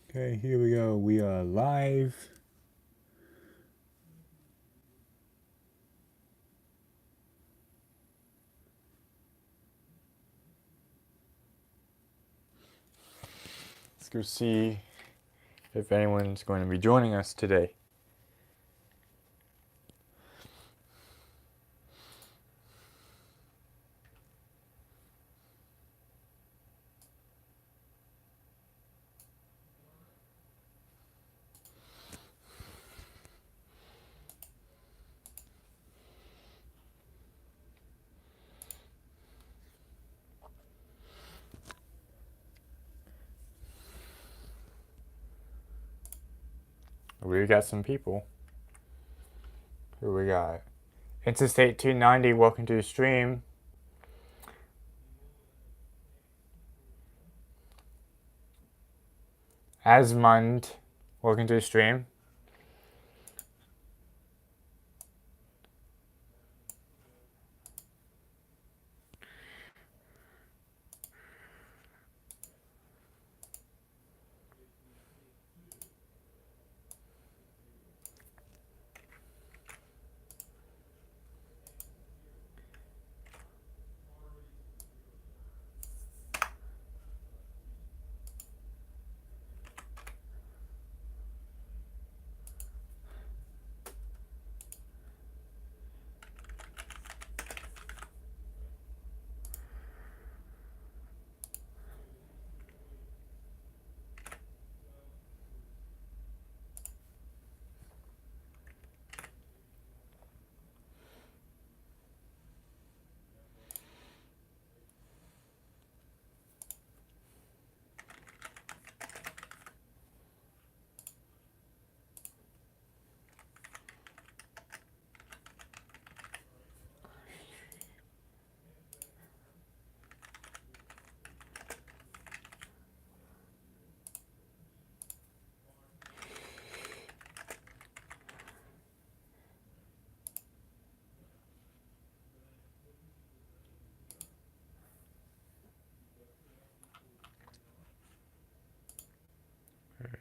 Okay, here we go. We are live. Let's go see if anyone's going to be joining us today. We got some people. Who we got? Interstate 290, welcome to the stream. Asmund, welcome to the stream.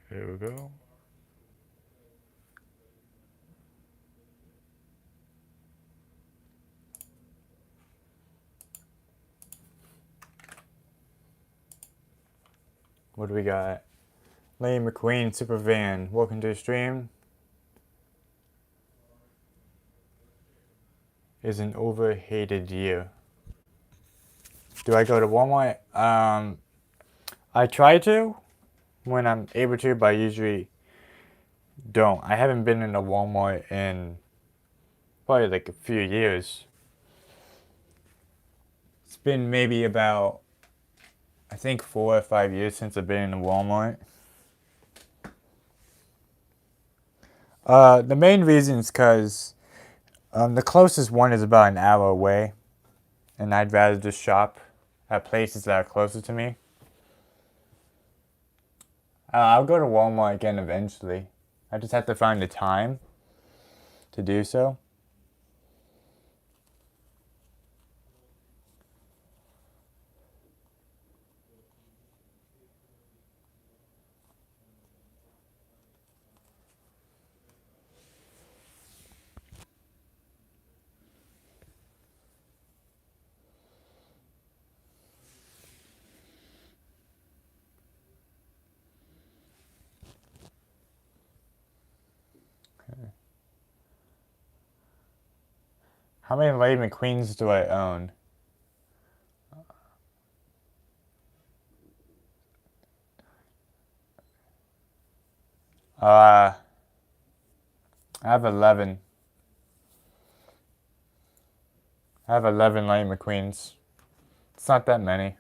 There we go. What do we got? Lane McQueen, Supervan, welcome to the stream. Is an overhated year. Do I go to Walmart? I try to when I'm able to, but I usually don't. I haven't been in a Walmart in probably like a few years. It's been maybe about, I think, 4 or 5 years since I've been in a Walmart. The main reason is because the closest one is about an hour away, and I'd rather just shop at places that are closer to me. I'll go to Walmart again eventually. I just have to find the time to do so. How many Lady McQueens do I own? I have 11. I have 11 Lady McQueens. It's not that many.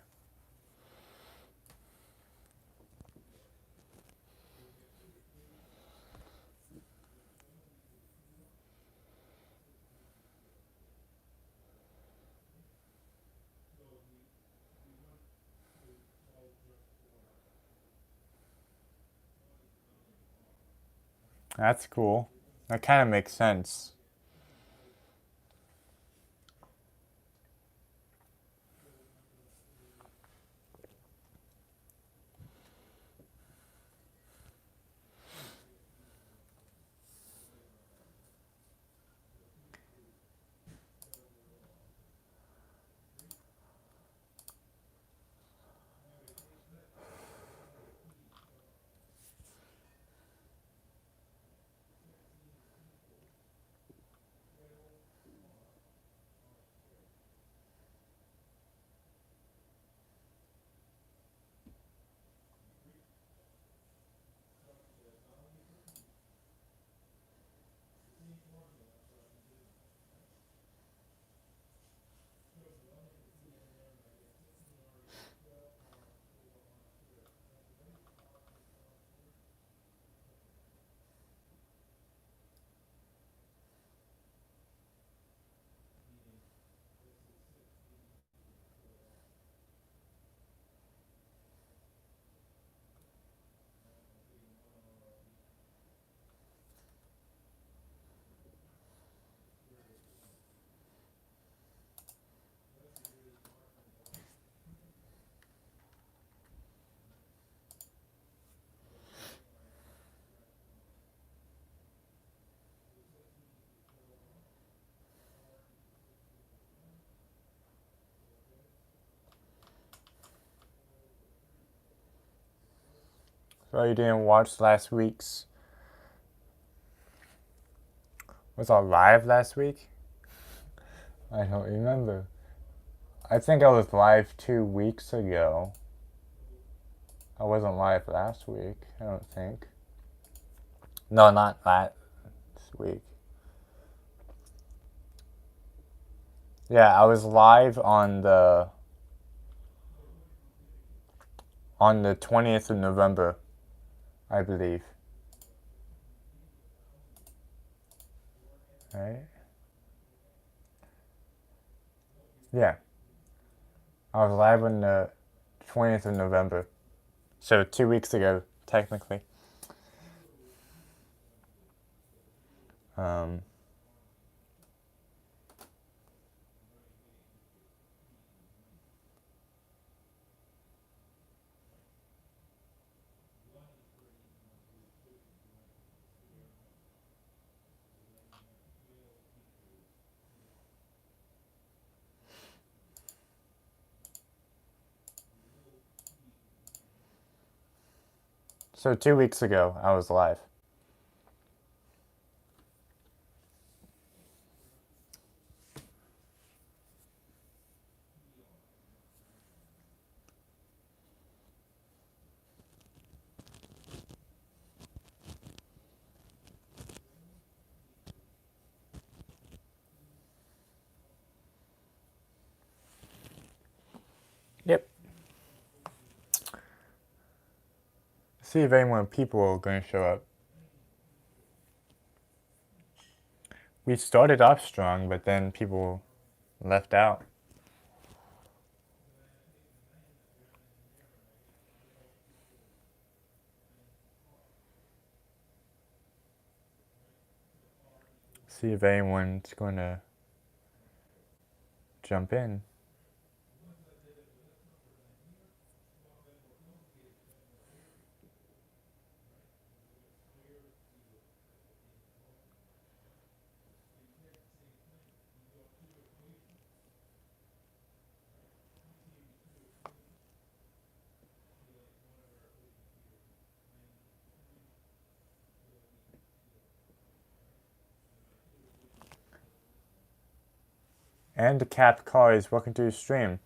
That's cool. That kind of makes sense. So you didn't watch last week's? Was I live last week? I don't remember. I think I was live 2 weeks ago. I wasn't live last week, I don't think. No, not last week. Yeah, I was live on the 20th of November, I believe. Right? Yeah. I was live on the 20th of November. So 2 weeks ago, technically. Um, so 2 weeks ago, I was live. Yep. See if any more people are going to show up. We started off strong, but then people left out. See if anyone's going to jump in. And the Cap Cars, welcome to the stream.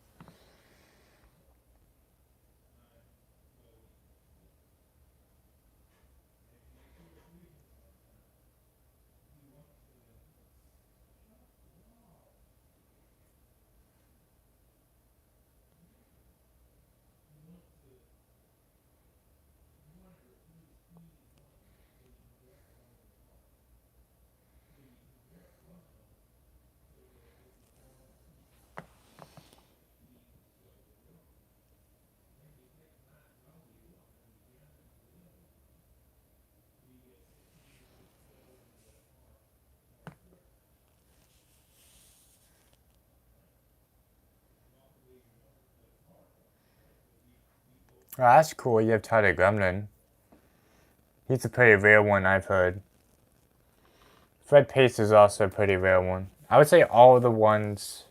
Oh, that's cool. You have Tyler Gremlin. He's a pretty rare one, I've heard. Fred Pace is also a pretty rare one. I would say all of the ones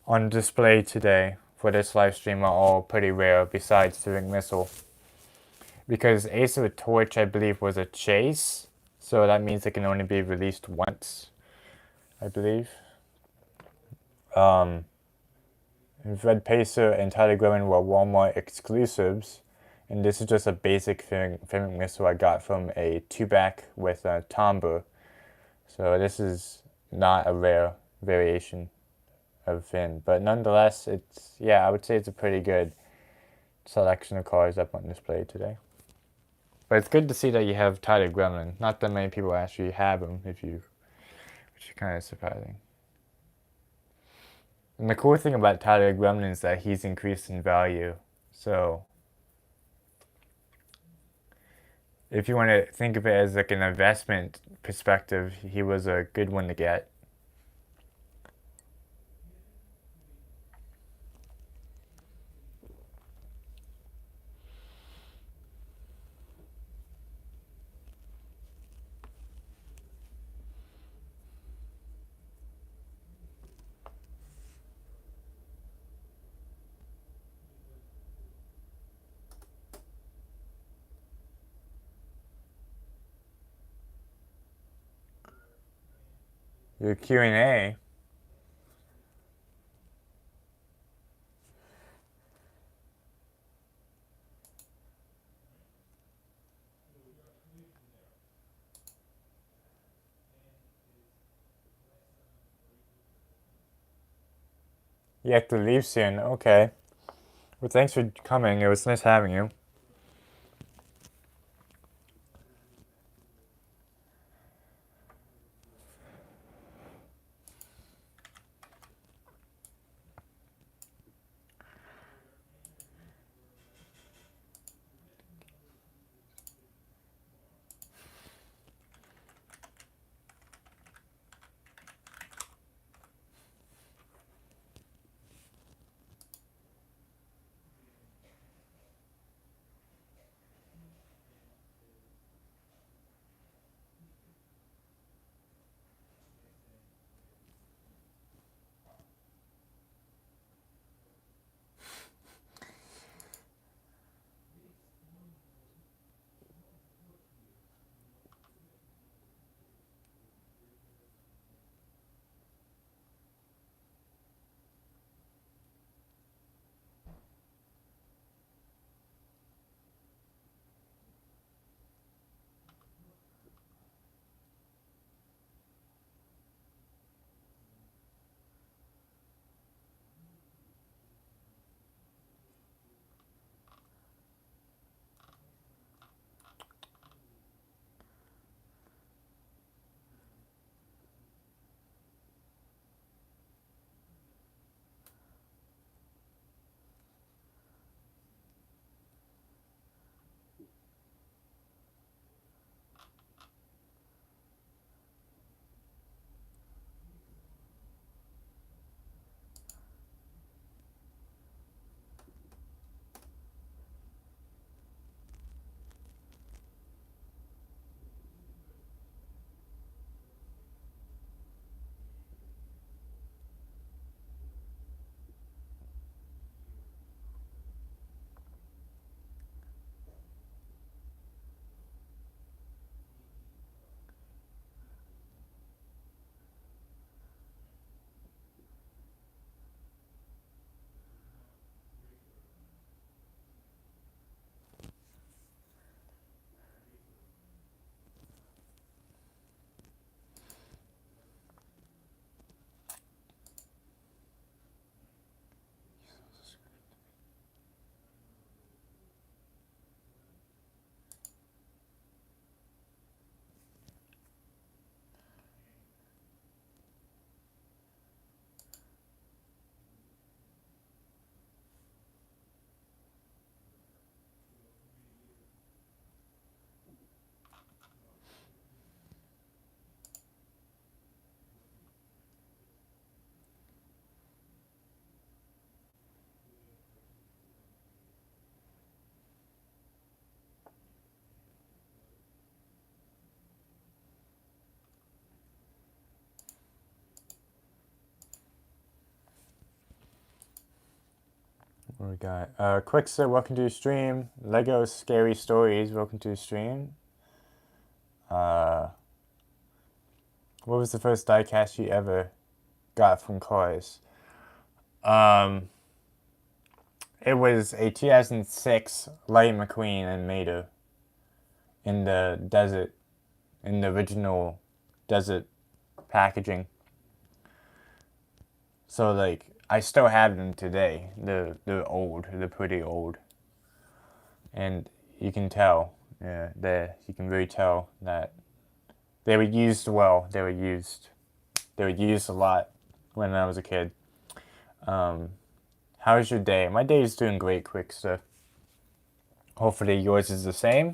on display today for this live stream are all pretty rare besides Throwing Missile. Because Ace of a Torch, I believe, was a chase. So that means it can only be released once, I believe. Red Pacer and Tyler Gremlin were Walmart exclusives. And this is just a basic filming missile I got from a 2-back with a Tomber. So this is not a rare variation of Finn. But nonetheless, I would say it's a pretty good selection of cars up on display today. But it's good to see that you have Tyler Gremlin. Not that many people actually have him, which is kind of surprising. And the cool thing about Tyler Gremlin is that he's increased in value. So if you want to think of it as like an investment perspective, he was a good one to get. Your Q&A. You have to leave soon. Okay. Well, thanks for coming. It was nice having you. What we got? Quickster, welcome to the stream. Lego Scary Stories, welcome to the stream. What was the first diecast you ever got from Cars? It was a 2006 Lightning McQueen and Mater in the desert, in the original desert packaging. So like, I still have them today. They're old. They're pretty old, and you can tell. Yeah, you can really tell that they were used well. They were used a lot when I was a kid. How's your day? My day is doing great, Quickster. Hopefully yours is the same.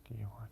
Do you watch?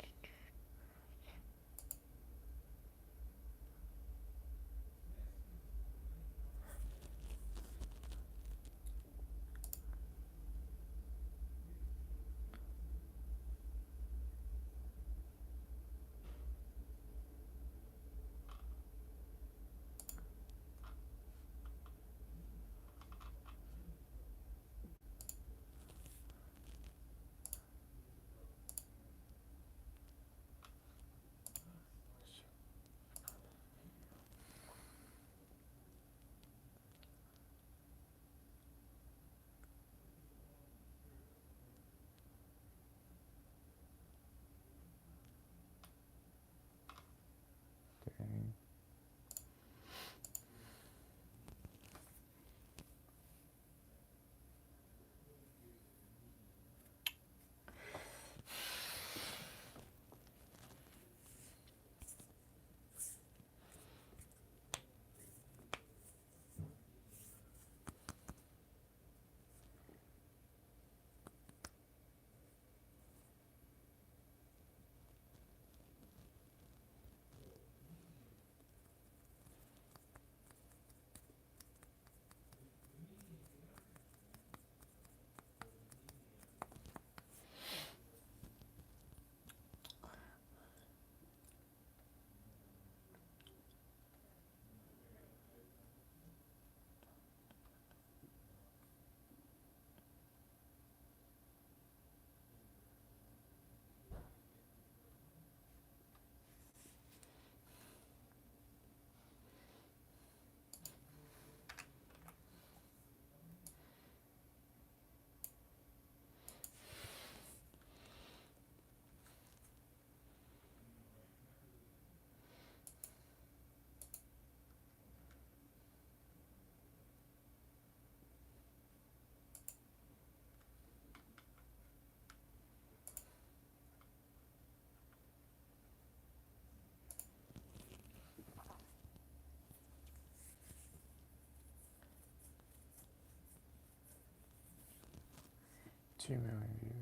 2 million views.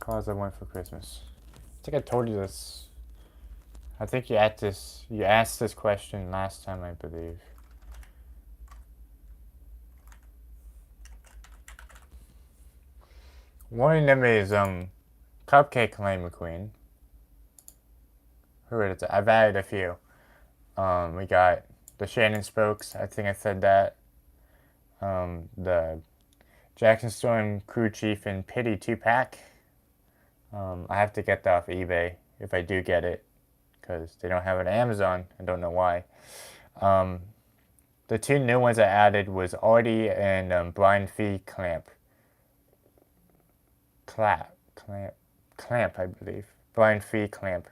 Cars I want for Christmas. I think I told you this. I think you asked this question last time, I believe. One of them is Cupcake Lane McQueen. Who is it? I've added a few. We got the Shannon Spokes. I think I said that. The Jackson Storm Crew Chief and Pity 2-pack. I have to get that off eBay if I do get it, because they don't have it on Amazon. I don't know why. The two new ones I added was Artie and Brian Fee Clamp, I believe. Brian Fee Clamp.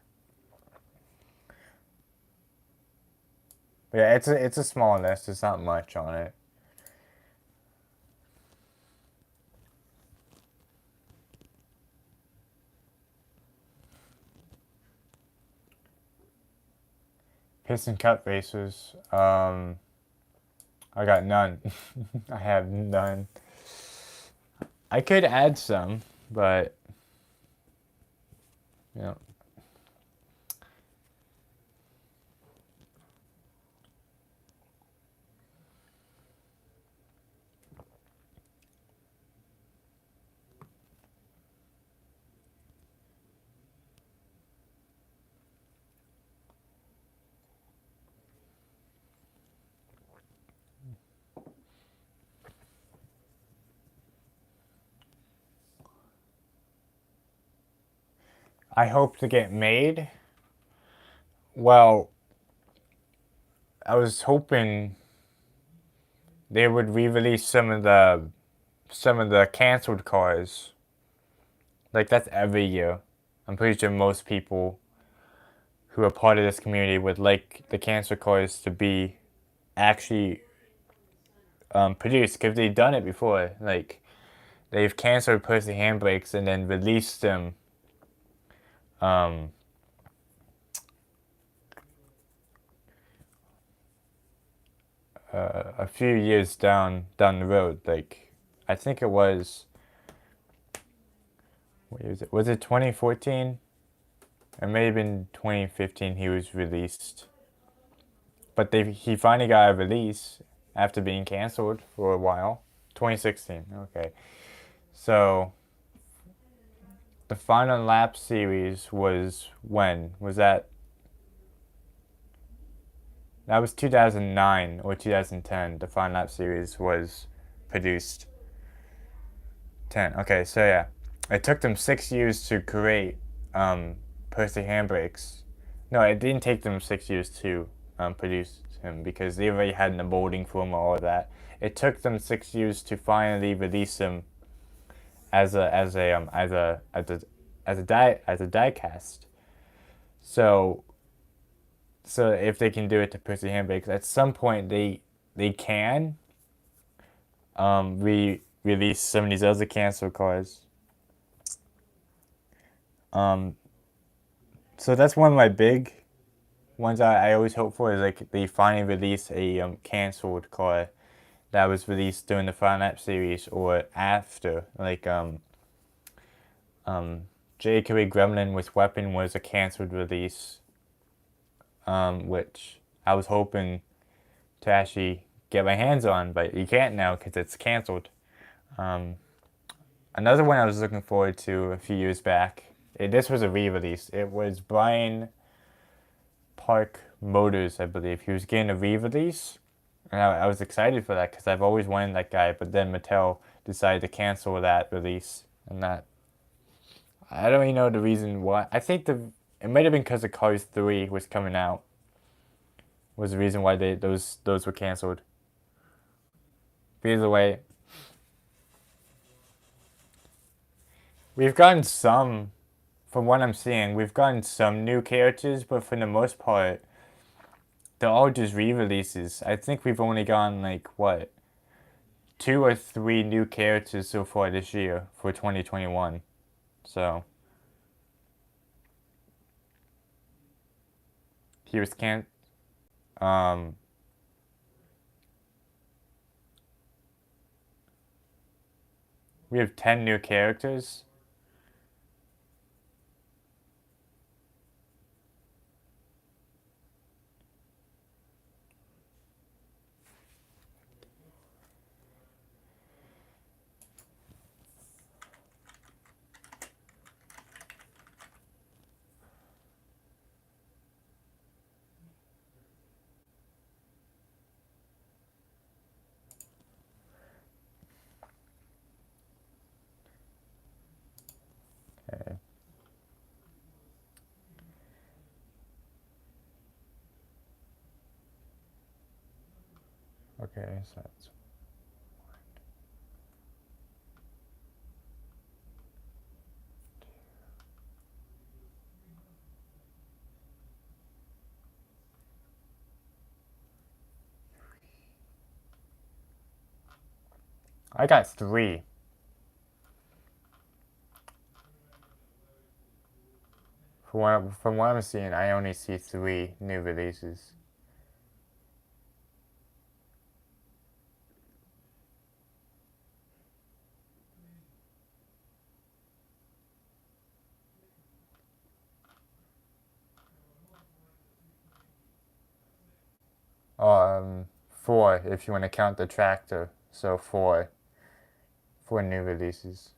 But yeah, it's a small list. There's not much on it. Piston Cup racers. I got none. I have none. I could add some, but you know. I hope to get made. Well, I was hoping they would re-release some of the canceled cars. Like, that's every year. I'm pretty sure most people who are part of this community would like the canceled cars to be actually produced, because they've done it before. Like, they've canceled Percy handbrakes and then released them a few years down the road. Like, I think it was, what year was it? Was it 2014? It may have been 2015 he was released. But he finally got a release after being canceled for a while. 2016, okay. So, the Final Lap series was when? Was that? That was 2009 or 2010. The Final Lap series was produced. 10. Okay, so yeah. It took them 6 years to create Percy handbrakes. No, it didn't take them 6 years to produce him, because they already had the molding for him, all of that. It took them 6 years to finally release him as a die cast. So if they can do it to Percy handbrakes, at some point they can release some of these other cancel cars. So that's one of my big ones I always hope for, is like they finally release a canceled car that was released during the Final Lap series or after. Like J.K. Gremlin with Weapon was a canceled release, which I was hoping to actually get my hands on, but you can't now because it's canceled. Another one I was looking forward to a few years back, this was a re-release. It was Brian Park Motors, I believe. He was getting a re-release, and I was excited for that because I've always wanted that guy. But then Mattel decided to cancel that release, and that I don't even know the reason why. I think it might have been because the Cars 3 was coming out. Was the reason why those were canceled. But either way, we've gotten some, from what I'm seeing, we've gotten some new characters, but for the most part, they're all just re-releases. I think we've only gotten like what, 2 or 3 new characters so far this year for 2021. So he was can't. Um, we have 10 new characters. Okay. Okay, so that's. I got 3. From what I'm seeing, I only see 3 new releases. Um, 4 if you want to count the tractor. So 4 new releases.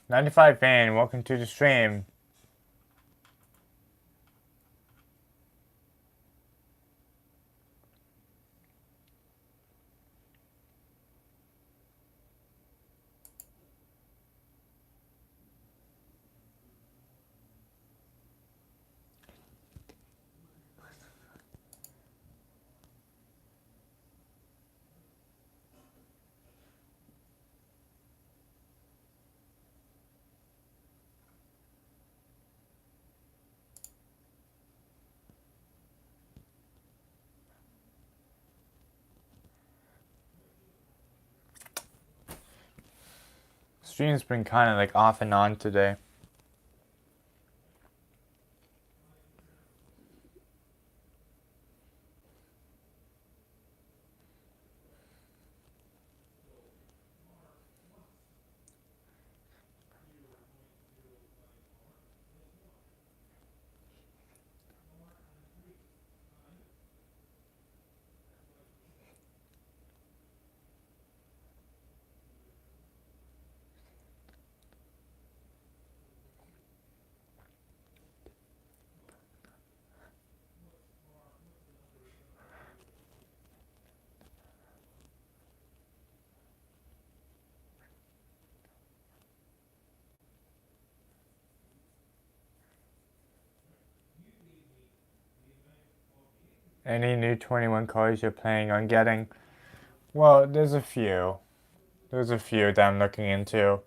'95 fan, welcome to the stream. stream's been kind of like off and on today. Any new 21 cards you're planning on getting? Well, there's a few. There's a few that I'm looking into.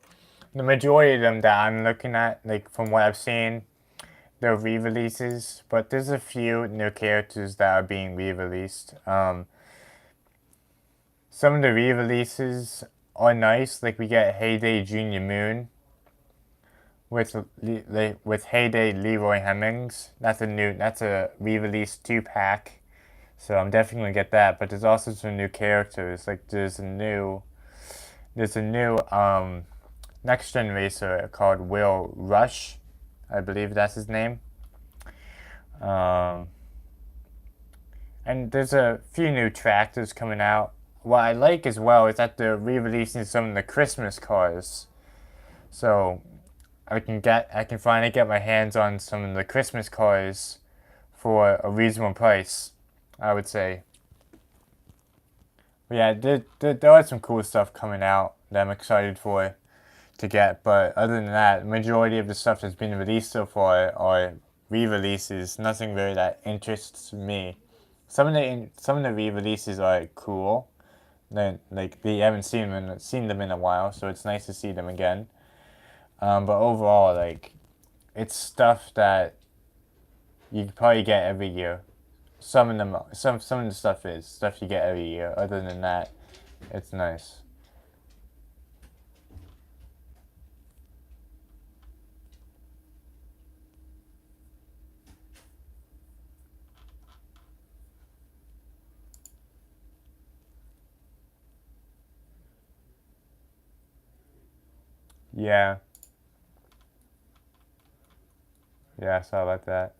The majority of them that I'm looking at, like from what I've seen, they're re-releases, but there's a few new characters that are being re-released. Some of the re-releases are nice, like we get Heyday Junior Moon with Heyday Leroy Hemmings. That's a re-release 2-pack. So I'm definitely gonna get that. But there's also some new characters. Like there's a new next gen racer called Will Rush. I believe that's his name. Um, and there's a few new tractors coming out. What I like as well is that they're re-releasing some of the Christmas cars. So I can finally get my hands on some of the Christmas cars for a reasonable price, I would say. But yeah, there are some cool stuff coming out that I'm excited for to get. But other than that, the majority of the stuff that's been released so far are re-releases. Nothing really that interests me. Some of the re-releases are cool. Then like they haven't seen them in a while, so it's nice to see them again. But overall, like it's stuff that you could probably get every year. Some of the stuff is stuff you get every year. Other than that, it's nice. Yeah, yeah, I saw about that.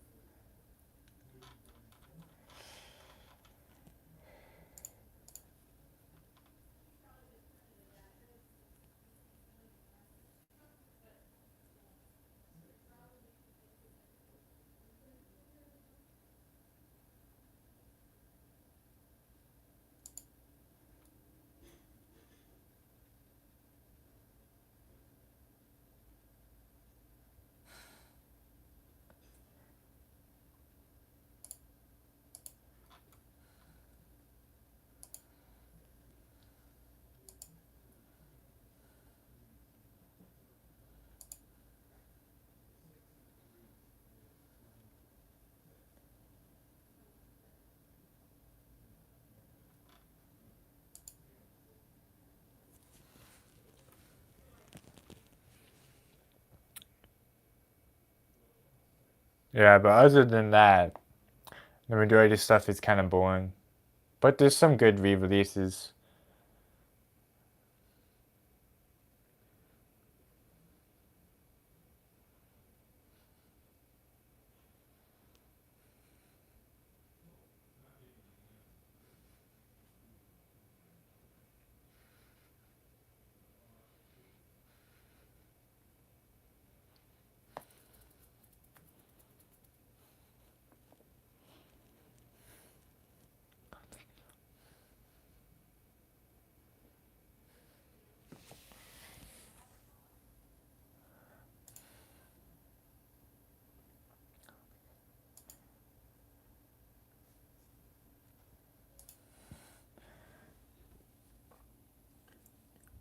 Yeah, but other than that, the majority of stuff is kind of boring. But there's some good re-releases.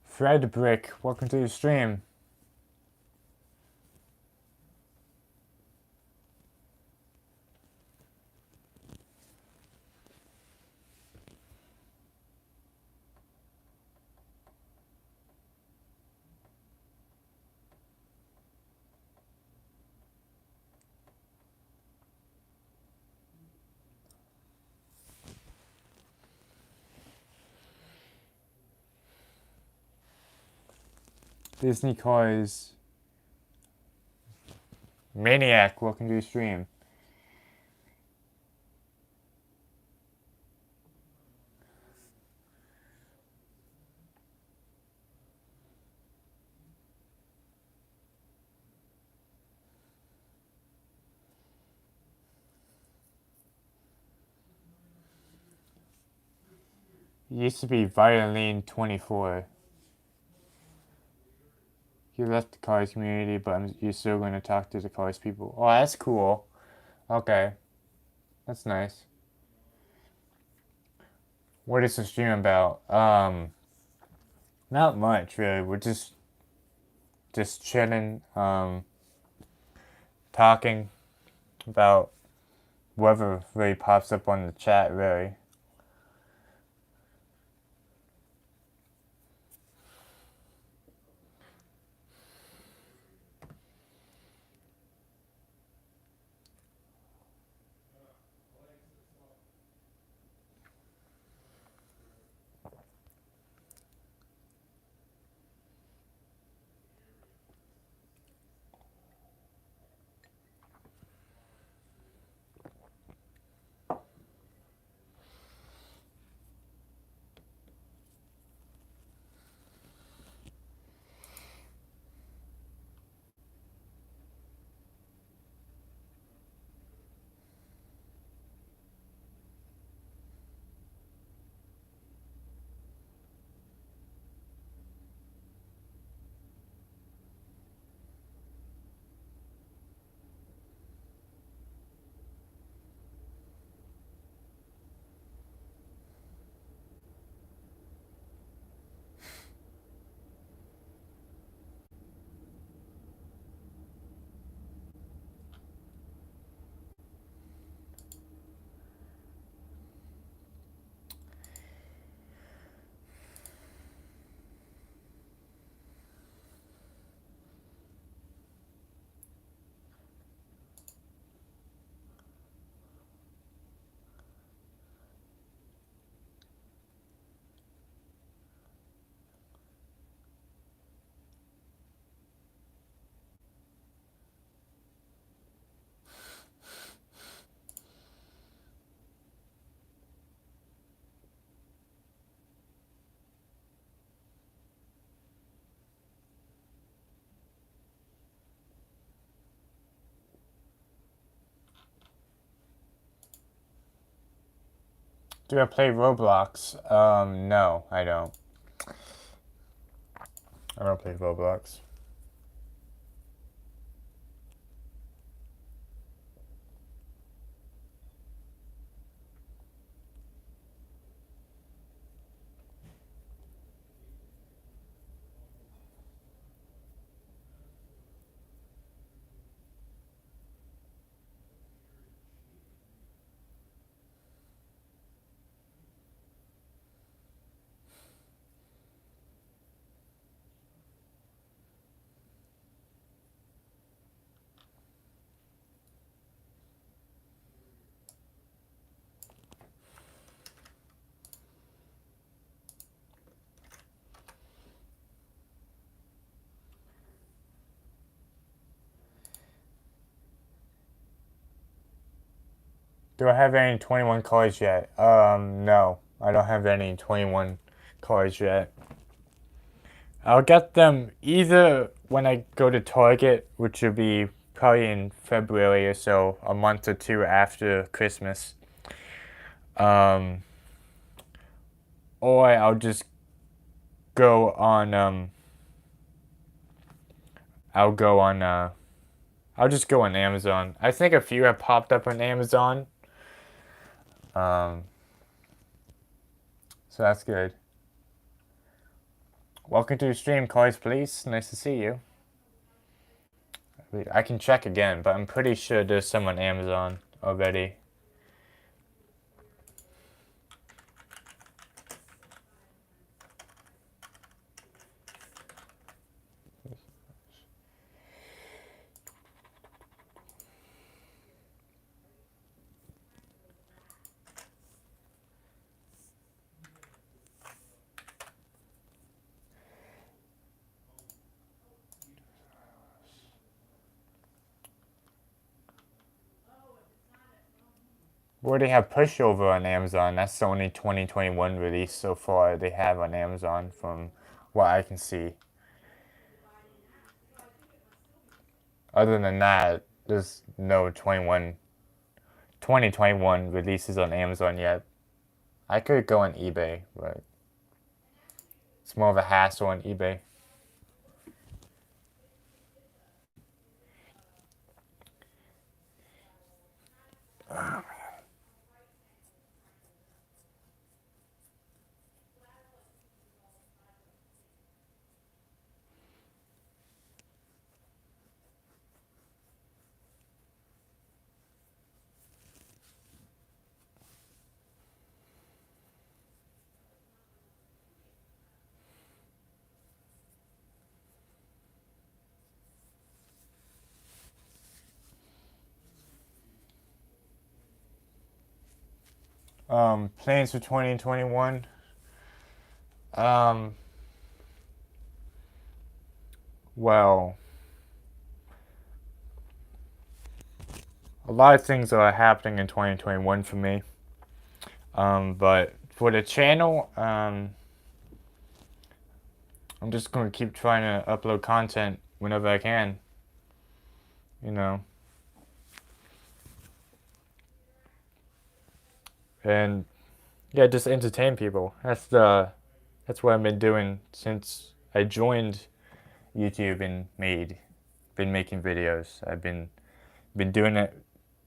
Fred Brick, welcome to the stream. Disney Cars Maniac, welcome to the stream. It used to be Violin24. You left the Cars community, but you're still going to talk to the Cars people. Oh, that's cool. Okay. That's nice. What is the stream about? Not much, really. We're just chilling, talking about whatever really pops up on the chat, really. Do I play Roblox? No, I don't. I don't play Roblox. Do I have any 21 cars yet? No. I don't have any 21 cars yet. I'll get them either when I go to Target, which will be probably in February or so, a month or two after Christmas. Or I'll just go on, I'll just go on Amazon. I think a few have popped up on Amazon. So that's good. Welcome to the stream, Cars Police. Nice to see you. I can check again, but I'm pretty sure there's some on Amazon already. already have Pushover on Amazon. That's the only 2021 release so far they have on Amazon from what I can see. Other than that, there's no 2021 releases on Amazon yet. I could go on eBay, but it's more of a hassle on eBay. Plans for 2021. Um, well, a lot of things are happening in 2021 for me. But for the channel, I'm just going to keep trying to upload content whenever I can. You know. And yeah, just entertain people. That's what I've been doing since I joined YouTube and been making videos. I've been doing it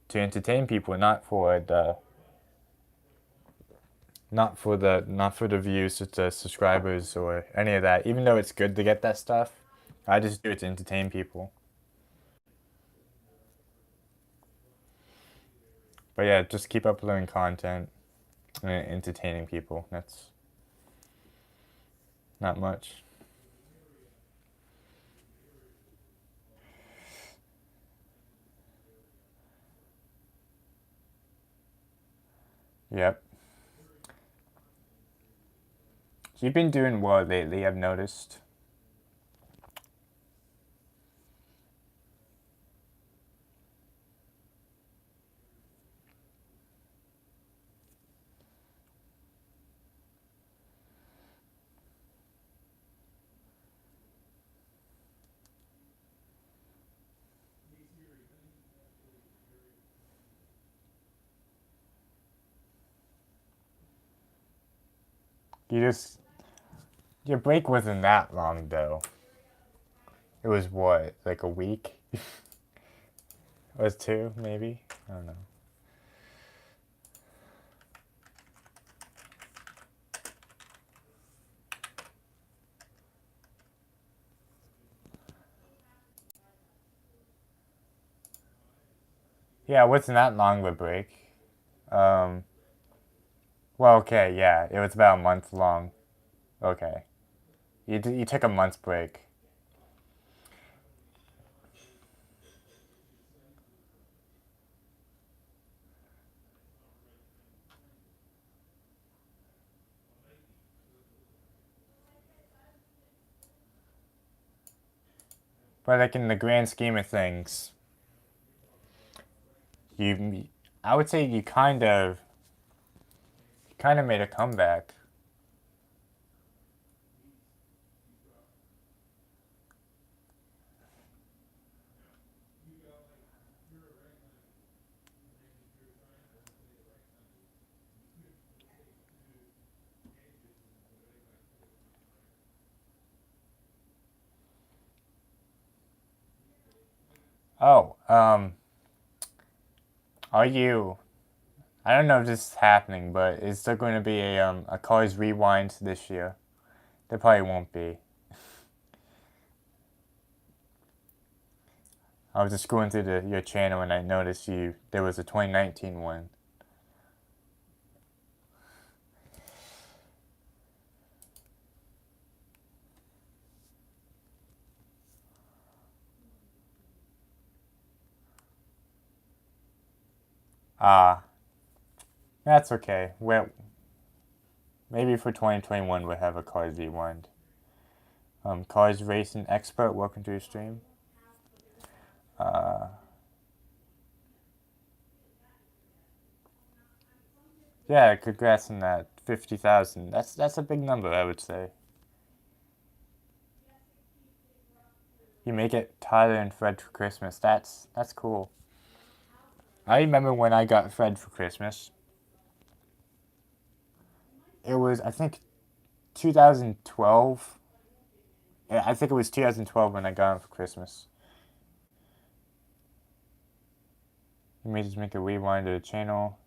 to entertain people, not for the views, the subscribers or any of that. Even though it's good to get that stuff, I just do it to entertain people. But yeah, just keep uploading content and entertaining people. That's not much. Yep. You've been doing well lately, I've noticed. Your break wasn't that long though. It was what, like a week? It was two, maybe? I don't know. Yeah, it wasn't that long of a break. Um, well, okay, yeah, it was about a month long. Okay. You took a month's break. But like in the grand scheme of things, you I would say you kind of made a comeback. Oh, are you I don't know if this is happening, but is there going to be a Cars Rewind this year? There probably won't be. I was just going through your channel and I noticed there was a 2019 one. Ah, that's okay. Well, maybe for 2021 we'll have a Cars Rewind. Cars Racing Expert, welcome to your stream. Uh, Yeah, congrats on that. 50,000. That's a big number, I would say. You make it Tyler and Fred for Christmas. That's cool. I remember when I got Fred for Christmas. It was, I think, 2012. Yeah, I think it was 2012 when I got him for Christmas. You may just make a rewind to the channel.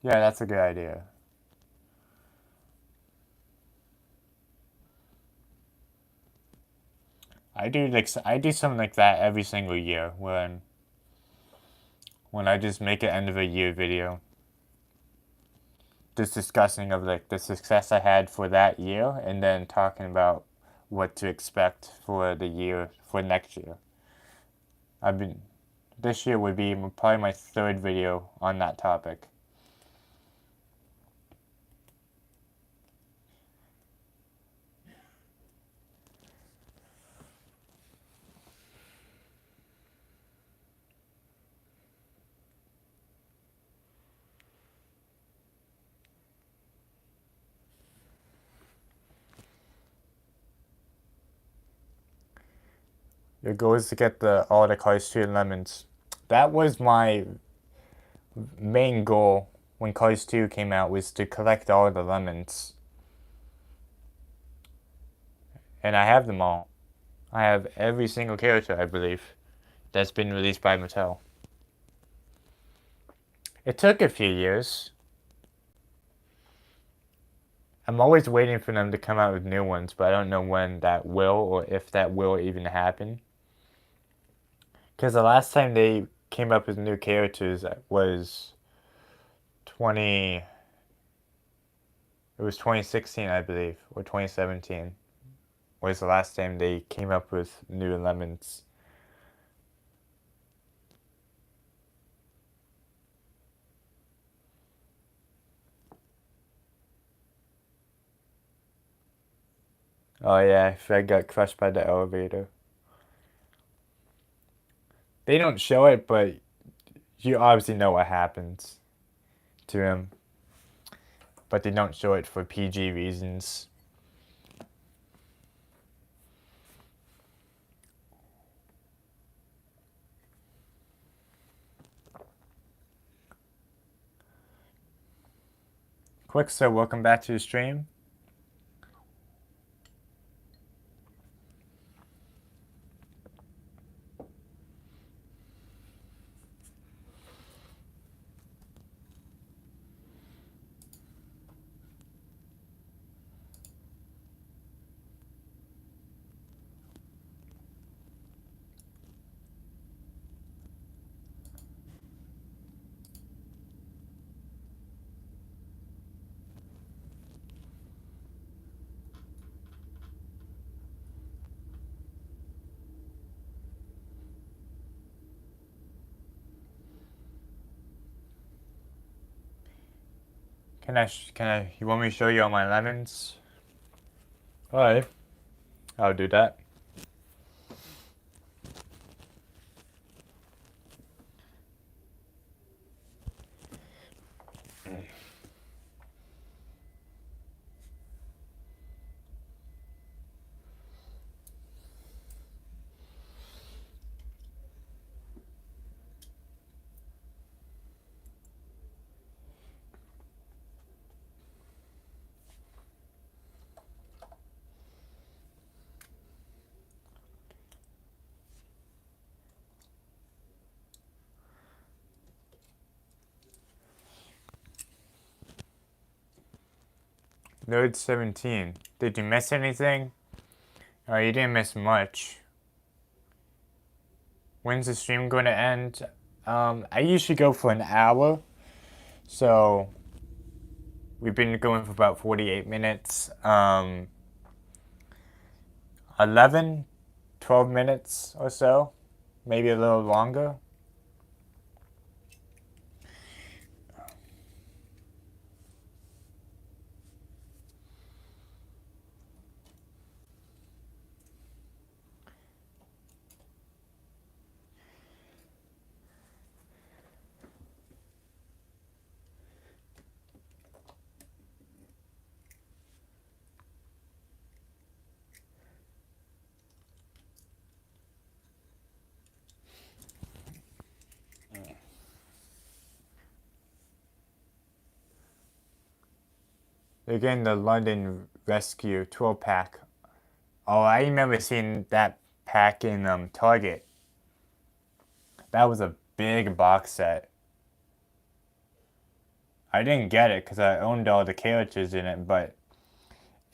Yeah, that's a good idea. I do something like that every single year when I just make an end of a year video, just discussing of like the success I had for that year, and then talking about what to expect for the year for next year. I've been This year would be probably my third video on that topic. Your goal is to get all the Cars 2 lemons. That was my main goal when Cars 2 came out, was to collect all the lemons. And I have them all. I have every single character, I believe, that's been released by Mattel. It took a few years. I'm always waiting for them to come out with new ones, but I don't know when that will, or if that will even happen. Because the last time they came up with new characters was 20. It was 2016, I believe, or 2017 was the last time they came up with new lemons. Oh yeah, Fred got crushed by the elevator. They don't show it, but you obviously know what happens to him. But they don't show it for PG reasons. Quick, so welcome back to the stream. You want me to show you all my lemons? Alright, I'll do that. Node 17. Did you miss anything? Oh, you didn't miss much. When's the stream going to end? I usually go for an hour. So we've been going for about 48 minutes. 11, 12 minutes or so. Maybe a little longer. They're getting the London Rescue 12 pack. Oh, I remember seeing that pack in Target. That was a big box set. I didn't get it because I owned all the characters in it, but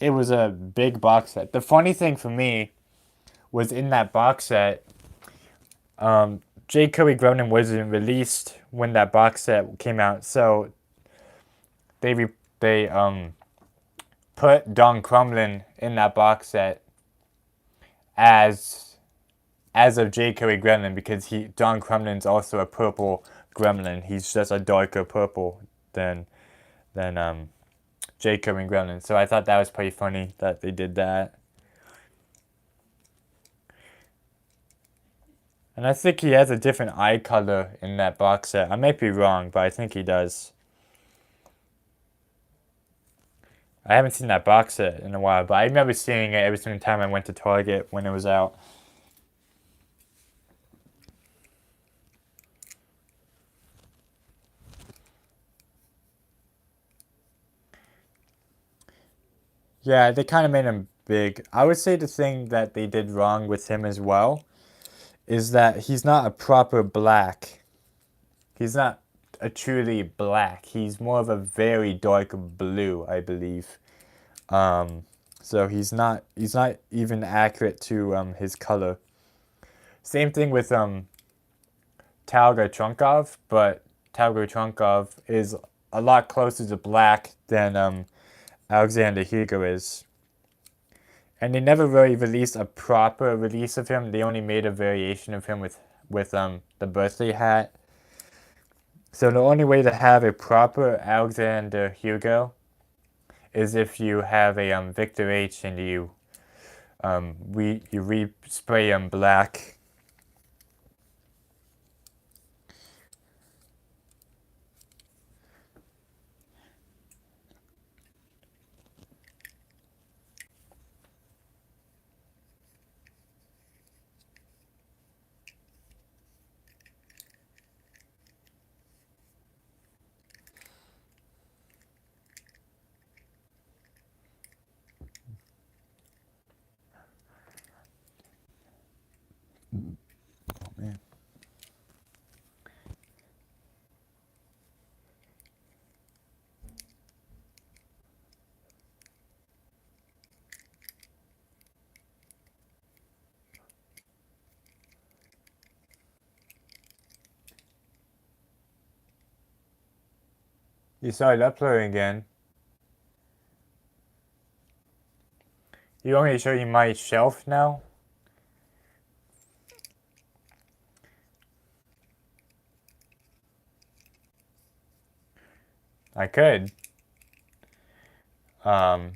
it was a big box set. The funny thing for me was in that box set, J. Kirby Gremlin wasn't released when that box set came out, so they put Don Crumlin in that box set as of J. Kirby Gremlin because Don Crumlin's also a purple gremlin. He's just a darker purple than J. Kirby Gremlin. So I thought that was pretty funny that they did that. And I think he has a different eye color in that box set. I might be wrong, but I think he does. I haven't seen that box set in a while, but I remember seeing it every single time I went to Target when it was out. Yeah, they kind of made him big. I would say the thing that they did wrong with him as well is that he's not a proper black. He's not a truly black. He's more of a very dark blue, I believe. So he's not even accurate to his color. Same thing with Talga Trunkov, but Talga Trunkov is a lot closer to black than Alexander Hugo is. And they never really released a proper release of him. They only made a variation of him with the birthday hat. So the only way to have a proper Alexander Hugo is if you have a Victor H and you respray him black. Oh man. You started uploading again. You want me to show you my shelf now? I could. It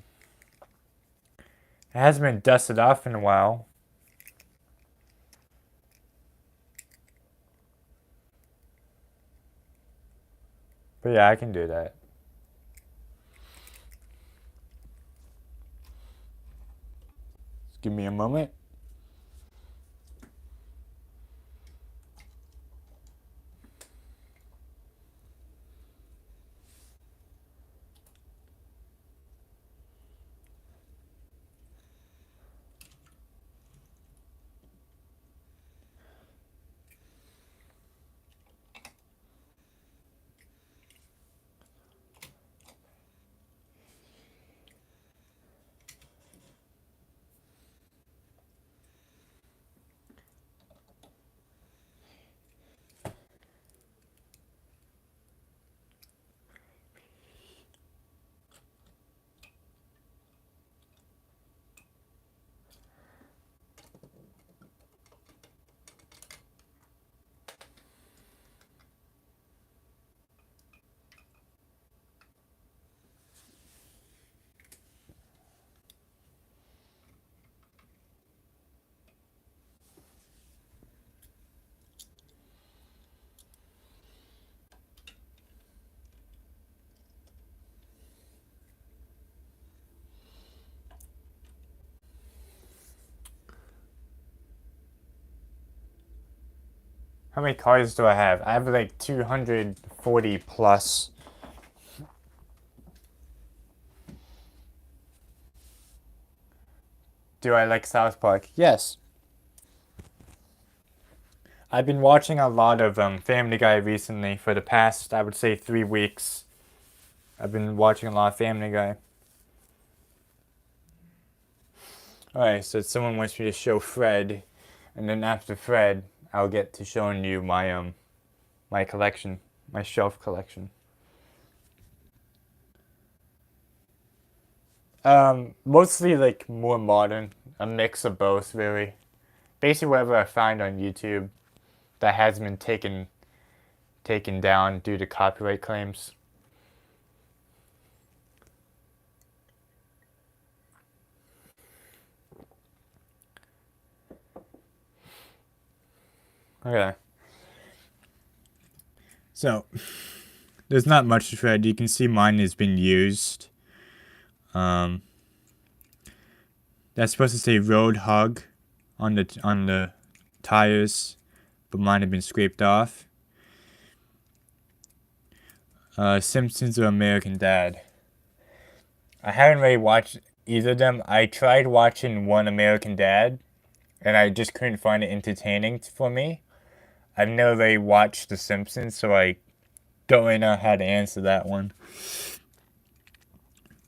hasn't been dusted off in a while. But yeah, I can do that. Just give me a moment. How many cards do I have? I have like 240 plus. Do I like South Park? Yes. I've been watching a lot of Family Guy recently for the past, I would say, 3 weeks. I've been watching a lot of Family Guy. Alright, so someone wants me to show Fred, and then after Fred, I'll get to showing you my my collection, my shelf collection. Mostly like more modern, a mix of both, really. Basically, whatever I find on YouTube that hasn't been taken down due to copyright claims. Okay. So, there's not much to Fred. You can see mine has been used. Um, that's supposed to say road hug on the tires, but mine have been scraped off. Simpsons or American Dad. I haven't really watched either of them. I tried watching one American Dad, and I just couldn't find it entertaining for me. I've never really watched The Simpsons, so I don't really know how to answer that one.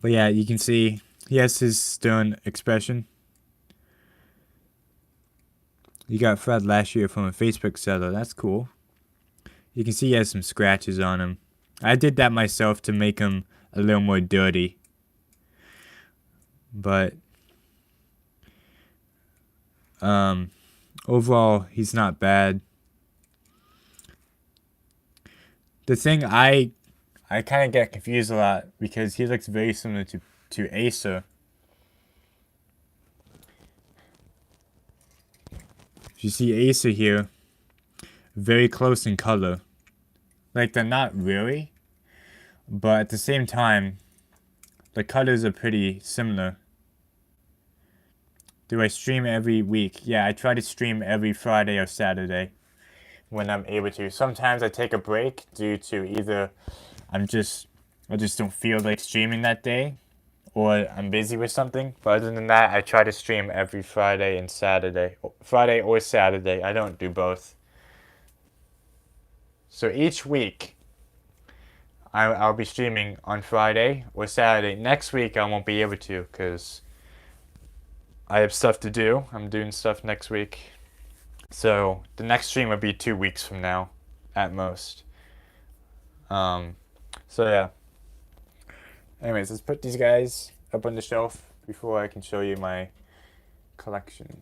But yeah, you can see he has his stern expression. You got Fred last year from a Facebook seller. That's cool. You can see he has some scratches on him. I did that myself to make him a little more dirty. But overall, he's not bad. The thing I kind of get confused a lot because he looks very similar to Acer. You see Acer here, very close in color. Like, they're not really, but at the same time, the colors are pretty similar. Do I stream every week? Yeah, I try to stream every Friday or Saturday when I'm able to. Sometimes I take a break due to either I just don't feel like streaming that day, or I'm busy with something. But other than that, I try to stream every Friday and Saturday. Friday or Saturday. I don't do both. So each week, I'll be streaming on Friday or Saturday. Next week, I won't be able to because I have stuff to do. I'm doing stuff next week. So the next stream will be 2 weeks from now, at most. So yeah. Anyways, let's put these guys up on the shelf before I can show you my collection.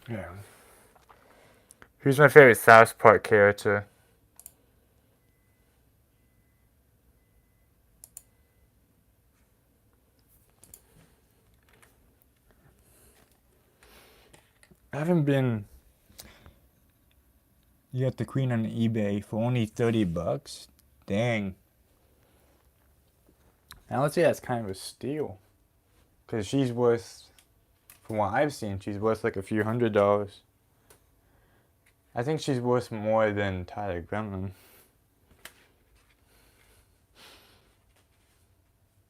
Yeah. Who's my favorite South Park character? I haven't been. You got the queen on eBay for only $30. Dang. Now let's say that's kind of a steal, cause she's worth, from what I've seen, she's worth like a few $100s. I think she's worth more than Tyler Gremlin.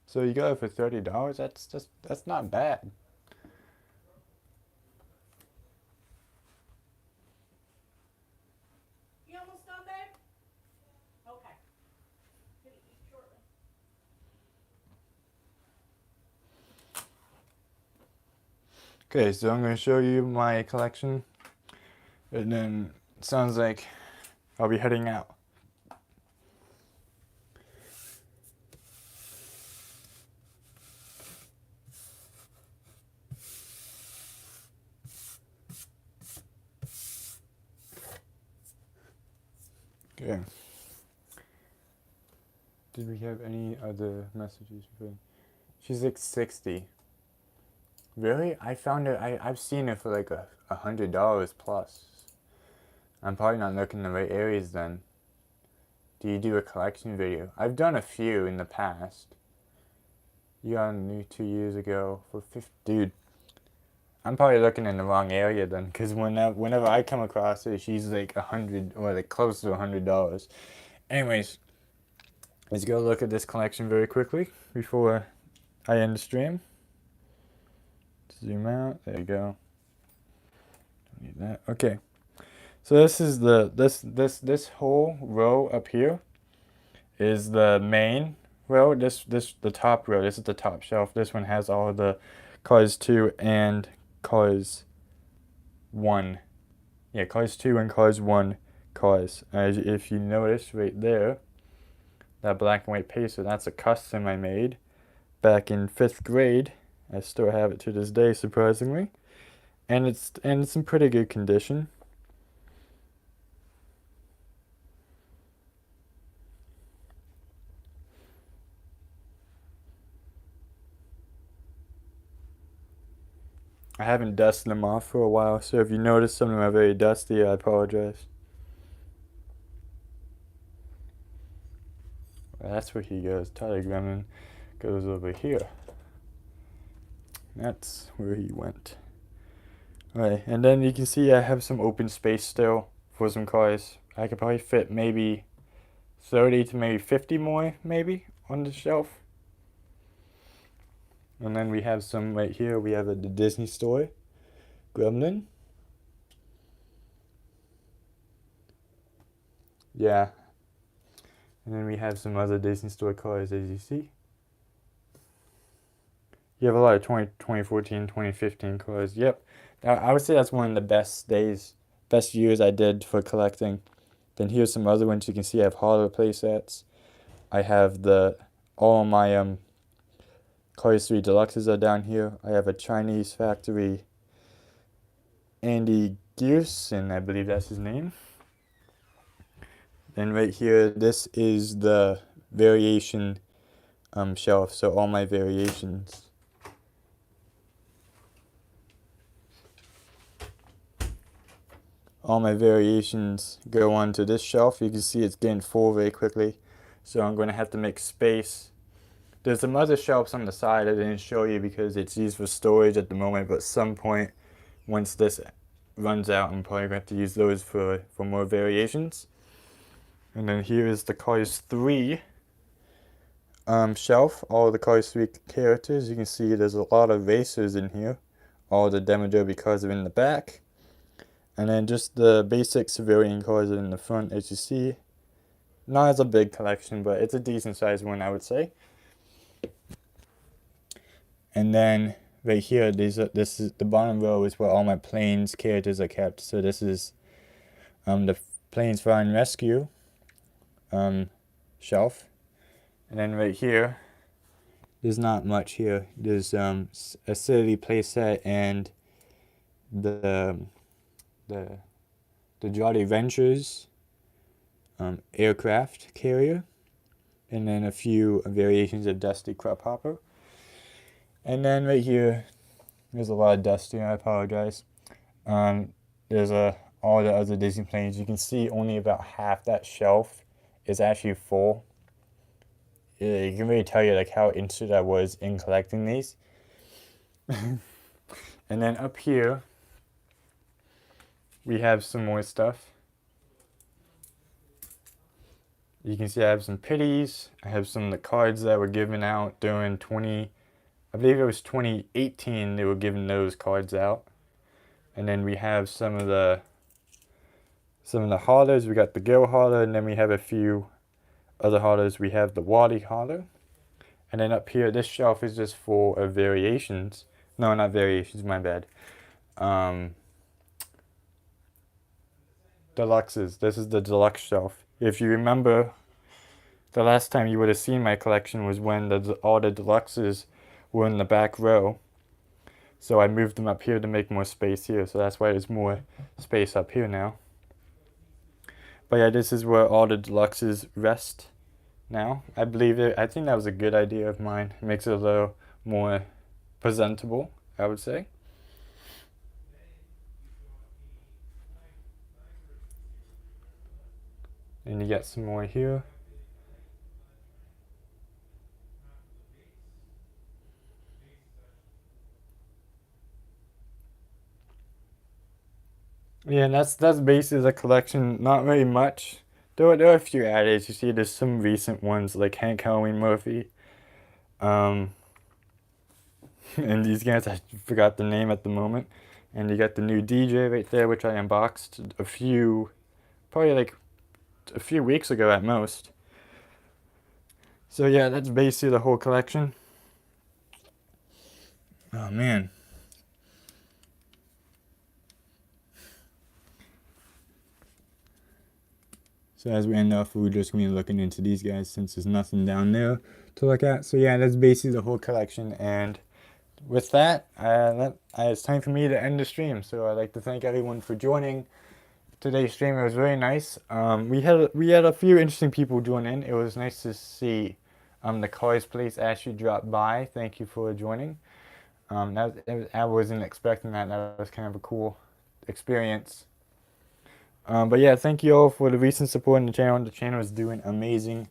So you got it for $30. That's not bad. You almost done, babe? Okay. Gonna eat shortly. Okay, so I'm gonna show you my collection. And then it sounds like I'll be heading out. Okay. Did we have any other messages? She's like 60. Really? I found it. I've seen it for like $100 plus. I'm probably not looking in the right areas then. Do you do a collection video? I've done a few in the past. You got a new 2 years ago for 50. Dude, I'm probably looking in the wrong area then, because whenever I come across her, she's like 100 or like close to $100. Anyways, let's go look at this collection very quickly before I end the stream. Zoom out. There you go. Don't need that. Okay. So this is this whole row up here is the main row. The top row. This is the top shelf. This one has all the cars 2 and cars 1. Yeah, cars 2 and cars 1 cars. As if you notice right there, that black and white pacer, that's a custom I made back in 5th grade. I still have it to this day, surprisingly. And it's in pretty good condition. I haven't dusted them off for a while, so if you notice some of them are very dusty, I apologize. That's where he goes. Tyler Gremlin goes over here. That's where he went. Alright, and then you can see I have some open space still for some cars. I could probably fit maybe 30 to maybe 50 more, maybe, on the shelf. And then we have some right here. We have the Disney store, Gremlin. Yeah. And then we have some other Disney store cars, as you see. You have a lot of 2014, 2015 cars. Yep. I would say that's one of the best years I did for collecting. Then here's some other ones. You can see I have holo play sets. I have all my Cars 3 Deluxes are down here. I have a Chinese factory Andy Gearson, I believe that's his name. Then right here, this is the variation shelf, so all my variations. All my variations go onto this shelf. You can see it's getting full very quickly, so I'm going to have to make space. There's some other shelves on the side I didn't show you because it's used for storage at the moment, but at some point, once this runs out, I'm probably going to have to use those for more variations. And then here is the Cars 3 shelf, all the Cars 3 characters. You can see there's a lot of racers in here. All the Demo Derby cars are in the back. And then just the basic civilian cars are in the front, as you see. Not as a big collection, but it's a decent sized one, I would say. And then right here, this is the bottom row is where all my planes characters are kept. So this is the Planes Fire and Rescue shelf. And then right here, there's not much here. There's a City playset and the Jolly Ventures aircraft carrier, and then a few variations of Dusty Crop Hopper. And then right here, there's a lot of dust here. I apologize. There's all the other Disney planes. You can see only about half that shelf is actually full. You can really tell you like how interested I was in collecting these. And then up here, we have some more stuff. You can see I have some pities. I have some of the cards that were given out during I believe it was 2018 they were giving those cards out. And then we have some of the holders. We got the Gil holder, and then we have a few other holders. We have the Wally holder. And then up here, this shelf is just full of variations. No, not variations, my bad. deluxes. This is the deluxe shelf. If you remember, the last time you would have seen my collection was when all the deluxes were in the back row. So I moved them up here to make more space here. So that's why there's more space up here now. But yeah, this is where all the deluxes rest now. I think that was a good idea of mine. It makes it a little more presentable, I would say. And you get some more here. Yeah, and that's basically the collection. Not very much. There are a few added. You see, there's some recent ones like Hank Halloween Murphy. And these guys, I forgot the name at the moment. And you got the new DJ right there, which I unboxed probably like a few weeks ago at most. So yeah, that's basically the whole collection. Oh man. So as we end off, we're just going to be looking into these guys since there's nothing down there to look at. So yeah, that's basically the whole collection. And with that, it's time for me to end the stream. So I'd like to thank everyone for joining today's stream. It was very nice. We had a few interesting people join in. It was nice to see the Cars Place actually drop by. Thank you for joining. I wasn't expecting that. That was kind of a cool experience. But yeah, thank you all for the recent support on the channel. The channel is doing amazing.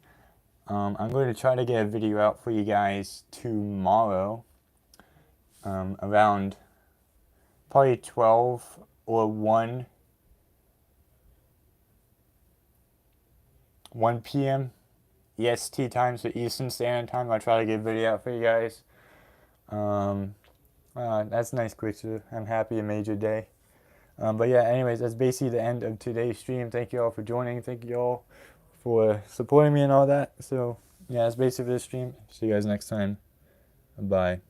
I'm going to try to get a video out for you guys tomorrow. Around probably 12 or 1 p.m. EST time, so Eastern Standard Time. I'll try to get a video out for you guys. That's nice, Quickster. I'm happy it made your day. But yeah, anyways, that's basically the end of today's stream. Thank you all for joining. Thank you all for supporting me and all that. So yeah, that's basically the stream. See you guys next time. Bye.